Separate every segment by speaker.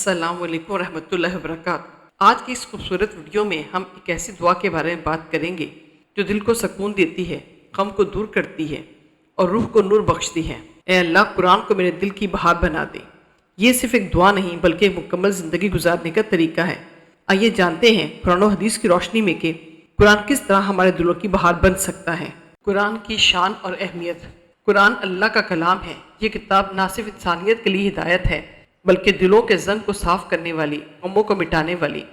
Speaker 1: अस्सलाम वालेकुम रहमतुल्लाहि व बरकातहू। आज की इस खूबसूरत वीडियो में हम एक ऐसी दुआ के बारे में बात करेंगे जो दिल को सुकून देती है, गम को दूर करती है और रूह को नूर बख्शती है। ए अल्लाह, कुरान को मेरे दिल की बहार बना दे। ये सिर्फ एक दुआ नहीं बल्कि एक मुकम्मल ज़िंदगी गुजारने का तरीका है। आइए जानते हैं कुरान और हदीस की रोशनी में कि कुरान किस तरह हमारे दिलों की बहार बन सकता है। कुरान की शान और अहमियत। कुरान अल्लाह का कलाम है। ये किताब ना सिर्फ इंसानियत के लिए हिदायत है बल्कि दिलों के जंग को साफ करने वाली, गमों को मिटाने वाली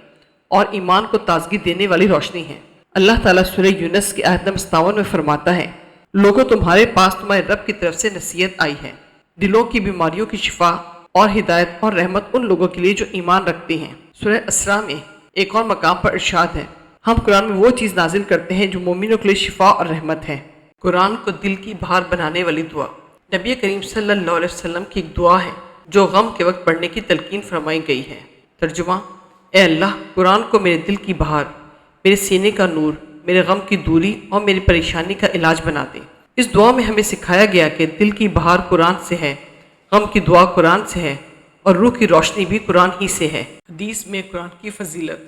Speaker 1: और ईमान को ताजगी देने वाली रोशनी है। अल्लाह ताला सूरह यूनुस की आयत नंबर 57 में फरमाता है, लोगों तुम्हारे पास तुम्हारे रब की तरफ से नसीहत आई है, दिलों की बीमारियों की शिफा और हिदायत और रहमत उन लोगों के लिए जो ईमान रखते हैं। सूरह असरा में एक और मकाम पर इरशाद है, हम कुरान में वो चीज़ नाजिल करते हैं जो मोमिनों के लिए शिफा और रहमत है। कुरान को दिल की बहार बनाने वाली दुआ। नबी करीम सल्लल्लाहु अलैहि वसल्लम की एक दुआ है जो गम के वक्त पढ़ने की तलकीन फरमाई गई है। तर्जुमा, ए अल्लाह, कुरान को मेरे दिल की बहार, मेरे सीने का नूर, मेरे गम की दूरी और मेरी परेशानी का इलाज बना दे। इस दुआ में हमें सिखाया गया कि दिल की बहार कुरान से है, गम की दुआ कुरान से है और रूह की रोशनी भी कुरान ही से है। हदीस में कुरान की फजीलत।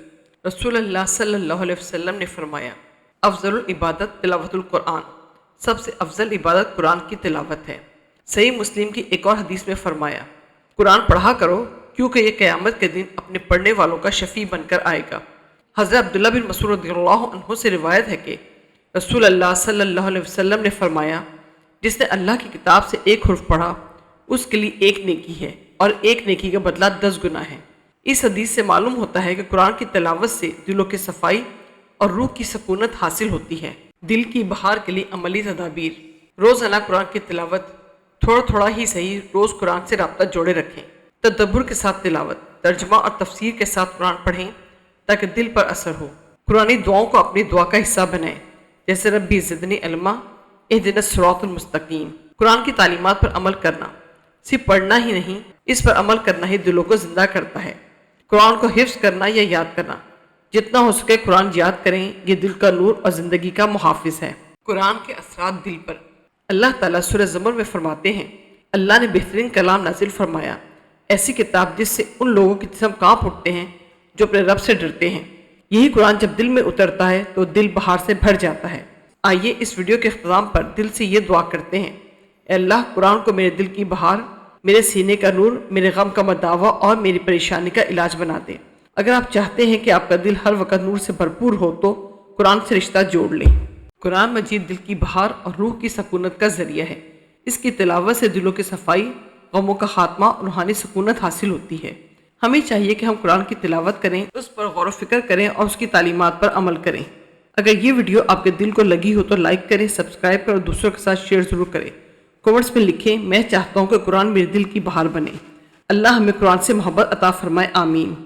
Speaker 1: रसूलुल्लाह सल्लल्लाहु अलैहि वसल्लम ने फरमाया, अफजलुल इबादत तिलावतुल कुरान, सबसे अफजल इबादत कुरान की तिलावत है। सही मुस्लिम की एक और हदीस में फरमाया, कुरान पढ़ा करो क्योंकि ये क़यामत के दिन अपने पढ़ने वालों का शफ़ी बनकर आएगा। हज़रत अब्दुल्लाह बिन मसूद रज़ियल्लाहु अन्हु से रिवायत है कि रसूल अल्लाह सल्लल्लाहु अलैहि वसल्लम ने फरमाया, जिसने अल्लाह की किताब से एक हुर्फ पढ़ा उसके लिए एक नेकी है और एक नेकी का बदला 10 गुना है। इस हदीस से मालूम होता है कि कुरान की तिलावत से दिलों की सफाई और रूह की सकूनत हासिल होती है। दिल की बहार के लिए अमली तदाबीर। रोज़ाना कुरान की तिलावत, थोड़ा थोड़ा ही सही रोज़ कुरान से रब्ता जोड़े रखें। तदब्बुर के साथ तिलावत, तर्जमा और तफसीर के साथ कुरान पढ़ें ताकि दिल पर असर हो। कुरानी दुआओं को अपनी दुआ का हिस्सा बनाएं, जैसे रब्बी ज़िदनी इल्मा, इहदिनस सिरातुल मुस्तकीम। कुरान की तालीमात पर अमल करना, सिर्फ पढ़ना ही नहीं, इस पर अमल करना ही दिलों को जिंदा करता है। कुरान को हिफ्ज़ करना या याद करना, जितना हो सके कुरान याद करें, ये दिल का नूर और ज़िंदगी का मुहाफिज है। कुरान के असरात दिल पर। अल्लाह ताला सूरह ज़मर में फरमाते हैं, अल्लाह ने बेहतरीन कलाम नाजिल फरमाया, ऐसी किताब जिससे उन लोगों के जिस्म कांप उठते हैं जो अपने रब से डरते हैं। यही कुरान जब दिल में उतरता है तो दिल बहार से भर जाता है। आइए इस वीडियो के इख्तिताम पर दिल से ये दुआ करते हैं, अल्लाह, कुरान को मेरे दिल की बहार, मेरे सीने का नूर, मेरे गम का मदावा और मेरी परेशानी का इलाज बना दे। अगर आप चाहते हैं कि आपका दिल हर वक्त नूर से भरपूर हो तो कुरान से रिश्ता जोड़ लें। कुरान मजीद दिल की बहार और रूह की सकूनत का जरिया है। इसकी तिलावत से दिलों की सफाई, गमों का खात्मा और रूहानी सकूनत हासिल होती है। हमें चाहिए कि हम कुरान की तिलावत करें, उस पर गौर व फिक्र करें और उसकी तालीमात पर अमल करें। अगर ये वीडियो आपके दिल को लगी हो तो लाइक करें, सब्सक्राइब करें और दूसरों के साथ शेयर ज़रूर करें। कमेंट्स में लिखें, मैं चाहता हूँ कि कुरान मेरे दिल की बहार बने। अल्लाह हमें कुरान से मोहब्बत अता फरमाए। आमीन।